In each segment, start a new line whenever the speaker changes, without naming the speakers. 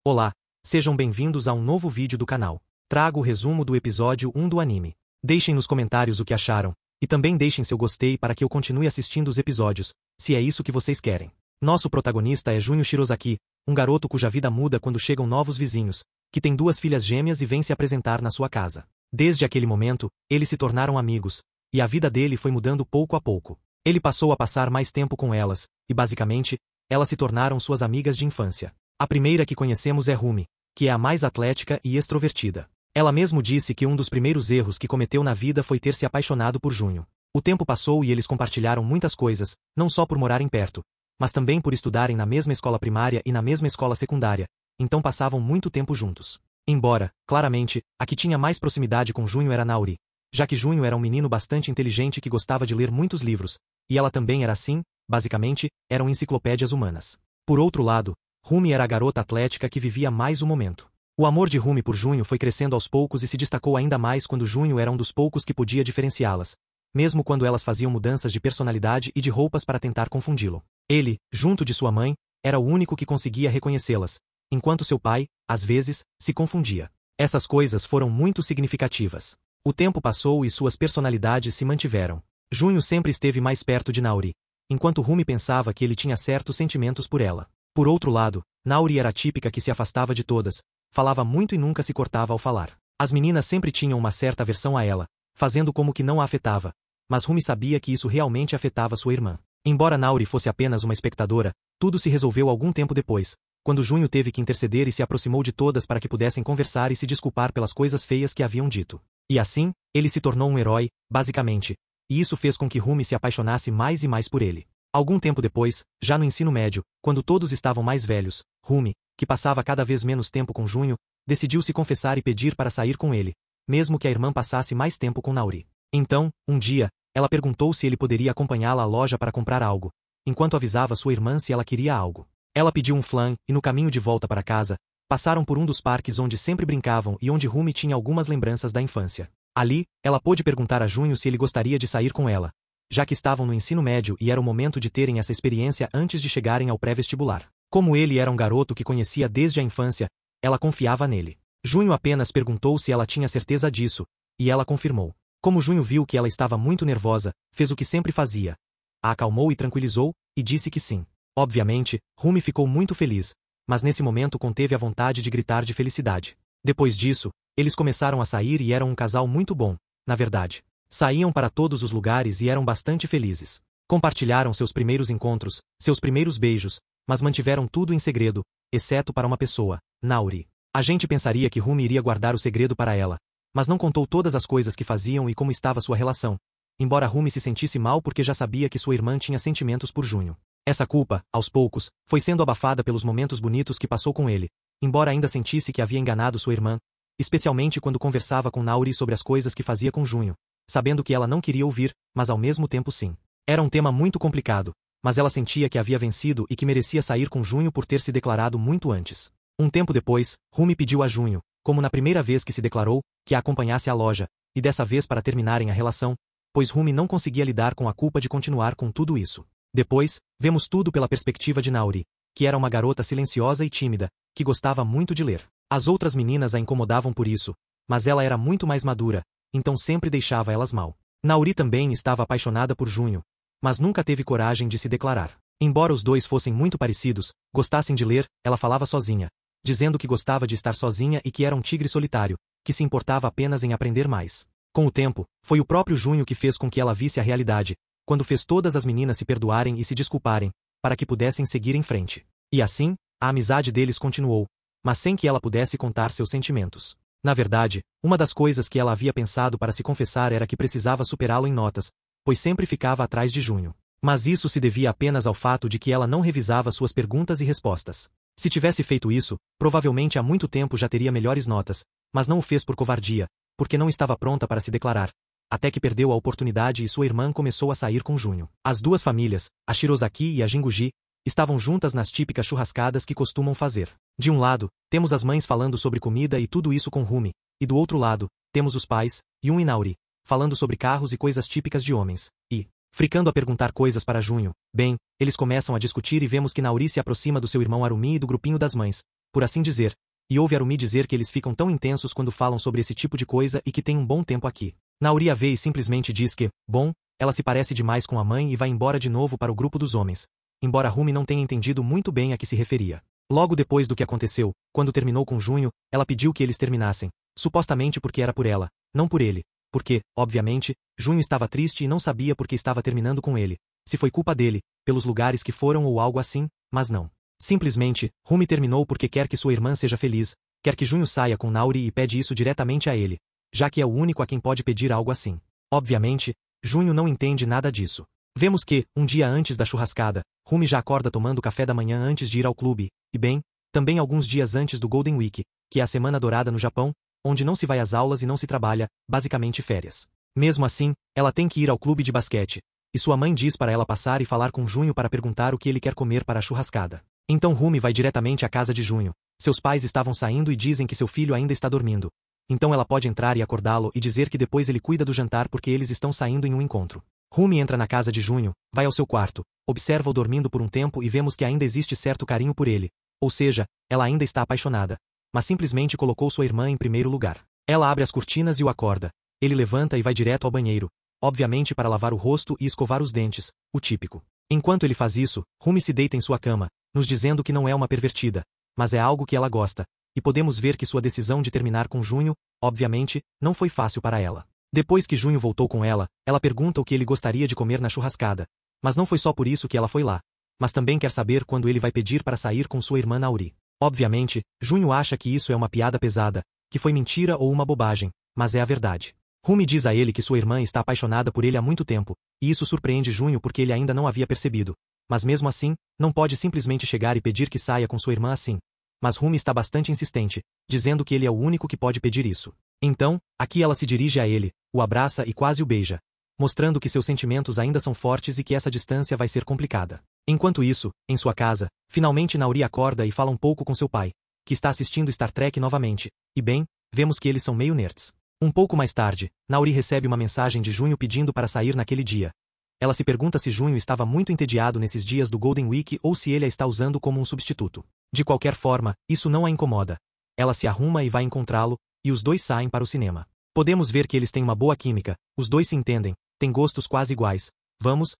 Olá, sejam bem-vindos a um novo vídeo do canal. Trago o resumo do episódio 1 do anime. Deixem nos comentários o que acharam, e também deixem seu gostei para que eu continue assistindo os episódios, se é isso que vocês querem. Nosso protagonista é Junho Shirozaki, um garoto cuja vida muda quando chegam novos vizinhos, que tem 2 filhas gêmeas e vem se apresentar na sua casa. Desde aquele momento, eles se tornaram amigos, e a vida dele foi mudando pouco a pouco. Ele passou a passar mais tempo com elas, e basicamente, elas se tornaram suas amigas de infância. A primeira que conhecemos é Rumi, que é a mais atlética e extrovertida. Ela mesmo disse que um dos primeiros erros que cometeu na vida foi ter se apaixonado por Junho. O tempo passou e eles compartilharam muitas coisas, não só por morarem perto, mas também por estudarem na mesma escola primária e na mesma escola secundária, então passavam muito tempo juntos. Embora, claramente, a que tinha mais proximidade com Junho era Naori, já que Junho era um menino bastante inteligente que gostava de ler muitos livros, e ela também era assim, basicamente, eram enciclopédias humanas. Por outro lado, Rumi era a garota atlética que vivia mais o momento. O amor de Rumi por Junho foi crescendo aos poucos e se destacou ainda mais quando Junho era um dos poucos que podia diferenciá-las, mesmo quando elas faziam mudanças de personalidade e de roupas para tentar confundi-lo. Ele, junto de sua mãe, era o único que conseguia reconhecê-las, enquanto seu pai, às vezes, se confundia. Essas coisas foram muito significativas. O tempo passou e suas personalidades se mantiveram. Junho sempre esteve mais perto de Naori, enquanto Rumi pensava que ele tinha certos sentimentos por ela. Por outro lado, Naori era a típica que se afastava de todas, falava muito e nunca se cortava ao falar. As meninas sempre tinham uma certa aversão a ela, fazendo como que não a afetava, mas Rumi sabia que isso realmente afetava sua irmã. Embora Naori fosse apenas uma espectadora, tudo se resolveu algum tempo depois, quando Junho teve que interceder e se aproximou de todas para que pudessem conversar e se desculpar pelas coisas feias que haviam dito. E assim, ele se tornou um herói, basicamente, e isso fez com que Rumi se apaixonasse mais e mais por ele. Algum tempo depois, já no ensino médio, quando todos estavam mais velhos, Rumi, que passava cada vez menos tempo com Junho, decidiu se confessar e pedir para sair com ele, mesmo que a irmã passasse mais tempo com Naori. Então, um dia, ela perguntou se ele poderia acompanhá-la à loja para comprar algo, enquanto avisava sua irmã se ela queria algo. Ela pediu um flan, e no caminho de volta para casa, passaram por um dos parques onde sempre brincavam e onde Rumi tinha algumas lembranças da infância. Ali, ela pôde perguntar a Junho se ele gostaria de sair com ela, já que estavam no ensino médio e era o momento de terem essa experiência antes de chegarem ao pré-vestibular. Como ele era um garoto que conhecia desde a infância, ela confiava nele. Junho apenas perguntou se ela tinha certeza disso, e ela confirmou. Como Junho viu que ela estava muito nervosa, fez o que sempre fazia. A acalmou e tranquilizou, e disse que sim. Obviamente, Rumi ficou muito feliz, mas nesse momento conteve a vontade de gritar de felicidade. Depois disso, eles começaram a sair e eram um casal muito bom, na verdade. Saíam para todos os lugares e eram bastante felizes. Compartilharam seus primeiros encontros, seus primeiros beijos, mas mantiveram tudo em segredo, exceto para uma pessoa, Naori. A gente pensaria que Rumi iria guardar o segredo para ela, mas não contou todas as coisas que faziam e como estava sua relação, embora Rumi se sentisse mal porque já sabia que sua irmã tinha sentimentos por Junho. Essa culpa, aos poucos, foi sendo abafada pelos momentos bonitos que passou com ele, embora ainda sentisse que havia enganado sua irmã, especialmente quando conversava com Naori sobre as coisas que fazia com Junho, sabendo que ela não queria ouvir, mas ao mesmo tempo sim. Era um tema muito complicado, mas ela sentia que havia vencido e que merecia sair com Junho por ter se declarado muito antes. Um tempo depois, Rumi pediu a Junho, como na primeira vez que se declarou, que a acompanhasse à loja, e dessa vez para terminarem a relação, pois Rumi não conseguia lidar com a culpa de continuar com tudo isso. Depois, vemos tudo pela perspectiva de Naori, que era uma garota silenciosa e tímida, que gostava muito de ler. As outras meninas a incomodavam por isso, mas ela era muito mais madura, então sempre deixava elas mal. Naori também estava apaixonada por Junho, mas nunca teve coragem de se declarar. Embora os dois fossem muito parecidos, gostassem de ler, ela falava sozinha, dizendo que gostava de estar sozinha e que era um tigre solitário, que se importava apenas em aprender mais. Com o tempo, foi o próprio Junho que fez com que ela visse a realidade, quando fez todas as meninas se perdoarem e se desculparem, para que pudessem seguir em frente. E assim, a amizade deles continuou, mas sem que ela pudesse contar seus sentimentos. Na verdade, uma das coisas que ela havia pensado para se confessar era que precisava superá-lo em notas, pois sempre ficava atrás de Junho. Mas isso se devia apenas ao fato de que ela não revisava suas perguntas e respostas. Se tivesse feito isso, provavelmente há muito tempo já teria melhores notas, mas não o fez por covardia, porque não estava pronta para se declarar, até que perdeu a oportunidade e sua irmã começou a sair com Junho. As duas famílias, a Shirozaki e a Jinguji, estavam juntas nas típicas churrascadas que costumam fazer. De um lado, temos as mães falando sobre comida e tudo isso com Rumi, e do outro lado, temos os pais, Yun e Naori, falando sobre carros e coisas típicas de homens, e, fricando a perguntar coisas para Junho. Bem, eles começam a discutir e vemos que Naori se aproxima do seu irmão Arumi e do grupinho das mães, por assim dizer, e ouve Arumi dizer que eles ficam tão intensos quando falam sobre esse tipo de coisa e que tem um bom tempo aqui. Naori a vê e simplesmente diz que, bom, ela se parece demais com a mãe e vai embora de novo para o grupo dos homens, embora Rumi não tenha entendido muito bem a que se referia. Logo depois do que aconteceu, quando terminou com Junho, ela pediu que eles terminassem, supostamente porque era por ela, não por ele, porque, obviamente, Junho estava triste e não sabia por que estava terminando com ele, se foi culpa dele, pelos lugares que foram ou algo assim, mas não. Simplesmente, Rumi terminou porque quer que sua irmã seja feliz, quer que Junho saia com Naori e pede isso diretamente a ele, já que é o único a quem pode pedir algo assim. Obviamente, Junho não entende nada disso. Vemos que, um dia antes da churrascada, Rumi já acorda tomando café da manhã antes de ir ao clube, e bem, também alguns dias antes do Golden Week, que é a semana dourada no Japão, onde não se vai às aulas e não se trabalha, basicamente férias. Mesmo assim, ela tem que ir ao clube de basquete, e sua mãe diz para ela passar e falar com Junho para perguntar o que ele quer comer para a churrascada. Então Rumi vai diretamente à casa de Junho. Seus pais estavam saindo e dizem que seu filho ainda está dormindo. Então ela pode entrar e acordá-lo e dizer que depois ele cuida do jantar porque eles estão saindo em um encontro. Rumi entra na casa de Junho, vai ao seu quarto, observa-o dormindo por um tempo e vemos que ainda existe certo carinho por ele, ou seja, ela ainda está apaixonada, mas simplesmente colocou sua irmã em primeiro lugar. Ela abre as cortinas e o acorda. Ele levanta e vai direto ao banheiro, obviamente para lavar o rosto e escovar os dentes, o típico. Enquanto ele faz isso, Rumi se deita em sua cama, nos dizendo que não é uma pervertida, mas é algo que ela gosta, e podemos ver que sua decisão de terminar com Junho, obviamente, não foi fácil para ela. Depois que Junho voltou com ela pergunta o que ele gostaria de comer na churrascada, mas não foi só por isso que ela foi lá, mas também quer saber quando ele vai pedir para sair com sua irmã Naori. Obviamente, Junho acha que isso é uma piada pesada, que foi mentira ou uma bobagem, mas é a verdade. Rumi diz a ele que sua irmã está apaixonada por ele há muito tempo, e isso surpreende Junho porque ele ainda não havia percebido, mas mesmo assim, não pode simplesmente chegar e pedir que saia com sua irmã assim. Mas Rumi está bastante insistente, dizendo que ele é o único que pode pedir isso. Então, aqui ela se dirige a ele, o abraça e quase o beija, mostrando que seus sentimentos ainda são fortes e que essa distância vai ser complicada. Enquanto isso, em sua casa, finalmente Naori acorda e fala um pouco com seu pai, que está assistindo Star Trek novamente, e bem, vemos que eles são meio nerds. Um pouco mais tarde, Naori recebe uma mensagem de Junho pedindo para sair naquele dia. Ela se pergunta se Junho estava muito entediado nesses dias do Golden Week ou se ele a está usando como um substituto. De qualquer forma, isso não a incomoda. Ela se arruma e vai encontrá-lo, e os dois saem para o cinema. Podemos ver que eles têm uma boa química, os dois se entendem, têm gostos quase iguais,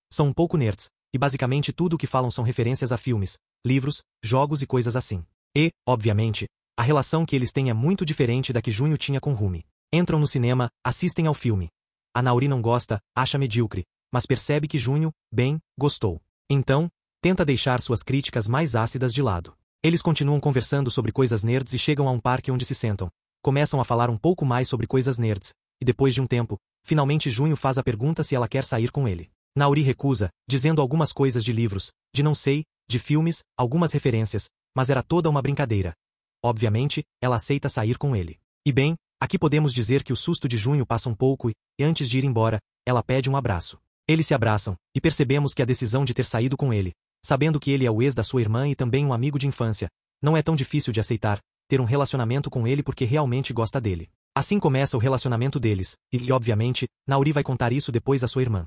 são um pouco nerds, e basicamente tudo o que falam são referências a filmes, livros, jogos e coisas assim. E, obviamente, a relação que eles têm é muito diferente da que Junho tinha com Rumi. Entram no cinema, assistem ao filme. A Naori não gosta, acha medíocre, mas percebe que Junho, bem, gostou. Então, tenta deixar suas críticas mais ácidas de lado. Eles continuam conversando sobre coisas nerds e chegam a um parque onde se sentam. Começam a falar um pouco mais sobre coisas nerds, e depois de um tempo, finalmente Junho faz a pergunta se ela quer sair com ele. Naori recusa, dizendo algumas coisas de livros, de não sei, de filmes, algumas referências, mas era toda uma brincadeira. Obviamente, ela aceita sair com ele. E bem, aqui podemos dizer que o susto de Junho passa um pouco e, antes de ir embora, ela pede um abraço. Eles se abraçam, e percebemos que a decisão de ter saído com ele, sabendo que ele é o ex da sua irmã e também um amigo de infância, não é tão difícil de aceitar, ter um relacionamento com ele porque realmente gosta dele. Assim começa o relacionamento deles, e obviamente, Naori vai contar isso depois à sua irmã.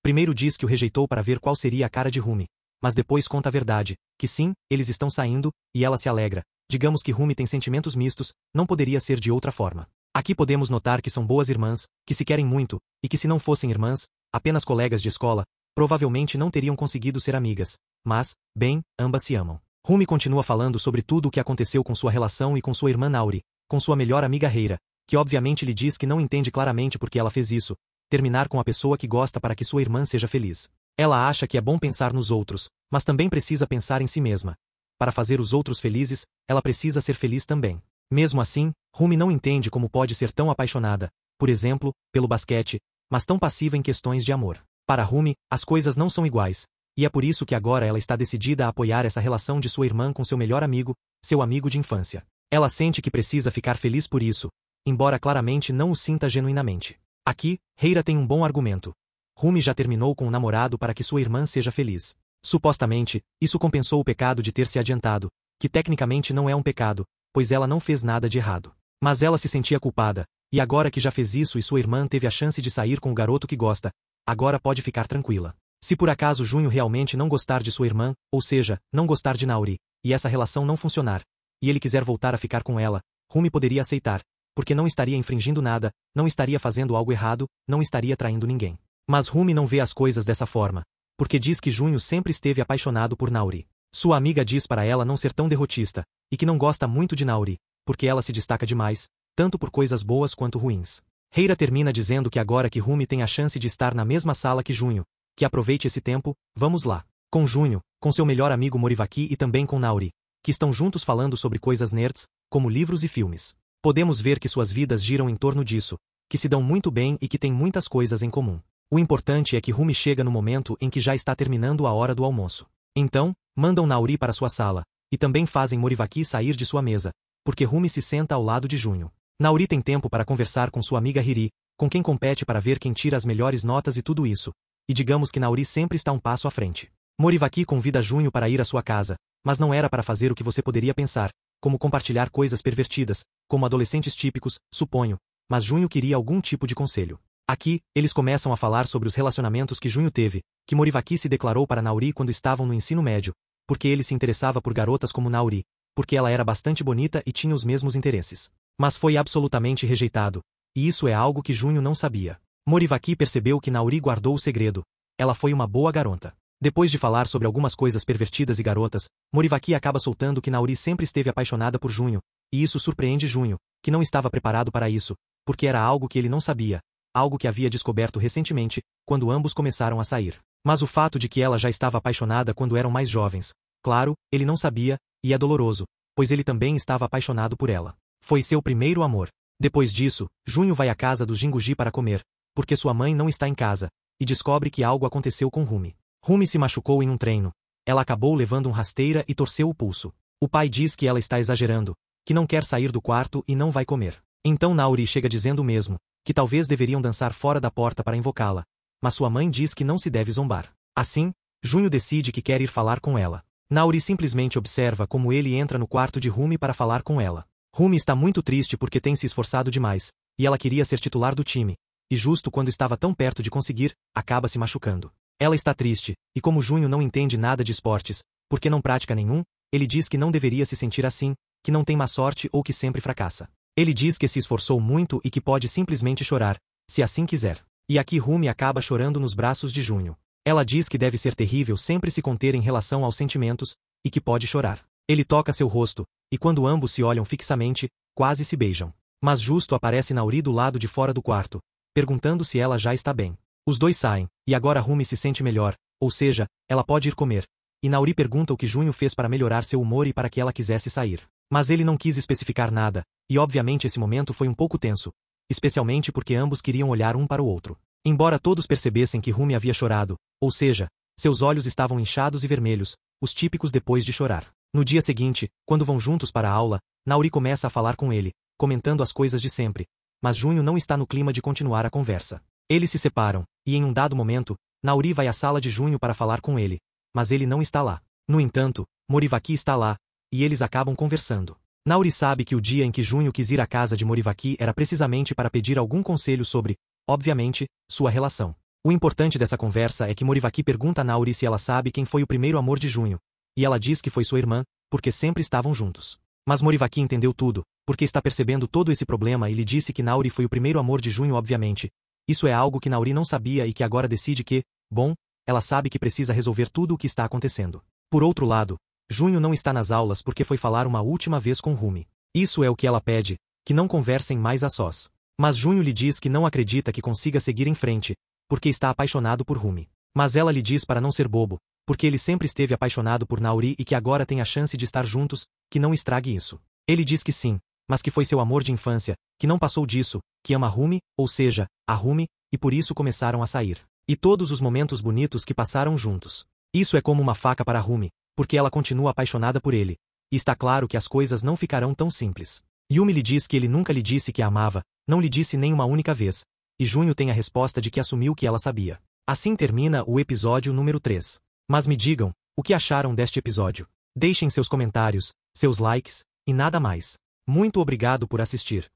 Primeiro diz que o rejeitou para ver qual seria a cara de Rumi, mas depois conta a verdade, que sim, eles estão saindo, e ela se alegra. Digamos que Rumi tem sentimentos mistos, não poderia ser de outra forma. Aqui podemos notar que são boas irmãs, que se querem muito, e que se não fossem irmãs, apenas colegas de escola, provavelmente não teriam conseguido ser amigas. Mas, bem, ambas se amam. Rumi continua falando sobre tudo o que aconteceu com sua relação e com sua irmã Naori, com sua melhor amiga Reira, que obviamente lhe diz que não entende claramente por que ela fez isso, terminar com a pessoa que gosta para que sua irmã seja feliz. Ela acha que é bom pensar nos outros, mas também precisa pensar em si mesma. Para fazer os outros felizes, ela precisa ser feliz também. Mesmo assim, Rumi não entende como pode ser tão apaixonada, por exemplo, pelo basquete, mas tão passiva em questões de amor. Para Rumi, as coisas não são iguais, e é por isso que agora ela está decidida a apoiar essa relação de sua irmã com seu melhor amigo, seu amigo de infância. Ela sente que precisa ficar feliz por isso, embora claramente não o sinta genuinamente. Aqui, Reira tem um bom argumento. Rumi já terminou com o namorado para que sua irmã seja feliz. Supostamente, isso compensou o pecado de ter se adiantado, que tecnicamente não é um pecado, pois ela não fez nada de errado. Mas ela se sentia culpada, e agora que já fez isso e sua irmã teve a chance de sair com o garoto que gosta, agora pode ficar tranquila. Se por acaso Junho realmente não gostar de sua irmã, ou seja, não gostar de Naori, e essa relação não funcionar, e ele quiser voltar a ficar com ela, Rumi poderia aceitar, porque não estaria infringindo nada, não estaria fazendo algo errado, não estaria traindo ninguém. Mas Rumi não vê as coisas dessa forma, porque diz que Junho sempre esteve apaixonado por Naori. Sua amiga diz para ela não ser tão derrotista, e que não gosta muito de Naori, porque ela se destaca demais, tanto por coisas boas quanto ruins. Reira termina dizendo que agora que Rumi tem a chance de estar na mesma sala que Junho, que aproveite esse tempo, vamos lá. Com Junho, com seu melhor amigo Morivaki e também com Naori, que estão juntos falando sobre coisas nerds, como livros e filmes. Podemos ver que suas vidas giram em torno disso, que se dão muito bem e que têm muitas coisas em comum. O importante é que Rumi chega no momento em que já está terminando a hora do almoço. Então, mandam Naori para sua sala, e também fazem Morivaki sair de sua mesa, porque Rumi se senta ao lado de Junho. Naori tem tempo para conversar com sua amiga Hiri, com quem compete para ver quem tira as melhores notas e tudo isso, e digamos que Naori sempre está um passo à frente. Morivaki convida Junho para ir à sua casa, mas não era para fazer o que você poderia pensar, como compartilhar coisas pervertidas, como adolescentes típicos, suponho, mas Junho queria algum tipo de conselho. Aqui, eles começam a falar sobre os relacionamentos que Junho teve, que Morivaki se declarou para Naori quando estavam no ensino médio, porque ele se interessava por garotas como Naori, porque ela era bastante bonita e tinha os mesmos interesses. Mas foi absolutamente rejeitado, e isso é algo que Junho não sabia. Morivaki percebeu que Naori guardou o segredo. Ela foi uma boa garota. Depois de falar sobre algumas coisas pervertidas e garotas, Morivaki acaba soltando que Naori sempre esteve apaixonada por Junho, e isso surpreende Junho, que não estava preparado para isso, porque era algo que ele não sabia, algo que havia descoberto recentemente, quando ambos começaram a sair. Mas o fato de que ela já estava apaixonada quando eram mais jovens, claro, ele não sabia, e é doloroso, pois ele também estava apaixonado por ela. Foi seu primeiro amor. Depois disso, Junho vai à casa do Jinguji para comer, porque sua mãe não está em casa, e descobre que algo aconteceu com Rumi. Rumi se machucou em um treino. Ela acabou levando um rasteira e torceu o pulso. O pai diz que ela está exagerando, que não quer sair do quarto e não vai comer. Então Naori chega dizendo o mesmo, que talvez deveriam dançar fora da porta para invocá-la, mas sua mãe diz que não se deve zombar. Assim, Junho decide que quer ir falar com ela. Naori simplesmente observa como ele entra no quarto de Rumi para falar com ela. Rumi está muito triste porque tem se esforçado demais, e ela queria ser titular do time, e justo quando estava tão perto de conseguir, acaba se machucando. Ela está triste, e como Junho não entende nada de esportes, porque não pratica nenhum, ele diz que não deveria se sentir assim, que não tem má sorte ou que sempre fracassa. Ele diz que se esforçou muito e que pode simplesmente chorar, se assim quiser. E aqui Rumi acaba chorando nos braços de Junho. Ela diz que deve ser terrível sempre se conter em relação aos sentimentos, e que pode chorar. Ele toca seu rosto, e quando ambos se olham fixamente, quase se beijam. Mas justo aparece Naori do lado de fora do quarto, perguntando se ela já está bem. Os dois saem, e agora Rumi se sente melhor, ou seja, ela pode ir comer. E Naori pergunta o que Junho fez para melhorar seu humor e para que ela quisesse sair. Mas ele não quis especificar nada, e obviamente esse momento foi um pouco tenso, especialmente porque ambos queriam olhar um para o outro. Embora todos percebessem que Rumi havia chorado, ou seja, seus olhos estavam inchados e vermelhos, os típicos depois de chorar. No dia seguinte, quando vão juntos para a aula, Naori começa a falar com ele, comentando as coisas de sempre, mas Junho não está no clima de continuar a conversa. Eles se separam, e em um dado momento, Naori vai à sala de Junho para falar com ele, mas ele não está lá. No entanto, Morivaki está lá, e eles acabam conversando. Naori sabe que o dia em que Junho quis ir à casa de Morivaki era precisamente para pedir algum conselho sobre, obviamente, sua relação. O importante dessa conversa é que Morivaki pergunta a Naori se ela sabe quem foi o primeiro amor de Junho, e ela diz que foi sua irmã, porque sempre estavam juntos. Mas Morivaki entendeu tudo, porque está percebendo todo esse problema e lhe disse que Naori foi o primeiro amor de Junho obviamente. Isso é algo que Naori não sabia e que agora decide que, bom, ela sabe que precisa resolver tudo o que está acontecendo. Por outro lado, Junho não está nas aulas porque foi falar uma última vez com Rumi. Isso é o que ela pede, que não conversem mais a sós. Mas Junho lhe diz que não acredita que consiga seguir em frente, porque está apaixonado por Rumi. Mas ela lhe diz para não ser bobo, porque ele sempre esteve apaixonado por Naori e que agora tem a chance de estar juntos, que não estrague isso. Ele diz que sim, mas que foi seu amor de infância, que não passou disso, que ama Rumi, ou seja, a Rumi, e por isso começaram a sair. E todos os momentos bonitos que passaram juntos. Isso é como uma faca para Rumi, porque ela continua apaixonada por ele. E está claro que as coisas não ficarão tão simples. Yumi lhe diz que ele nunca lhe disse que a amava, não lhe disse nem uma única vez. E Junho tem a resposta de que assumiu que ela sabia. Assim termina o episódio número 3. Mas me digam, o que acharam deste episódio? Deixem seus comentários, seus likes, e nada mais. Muito obrigado por assistir.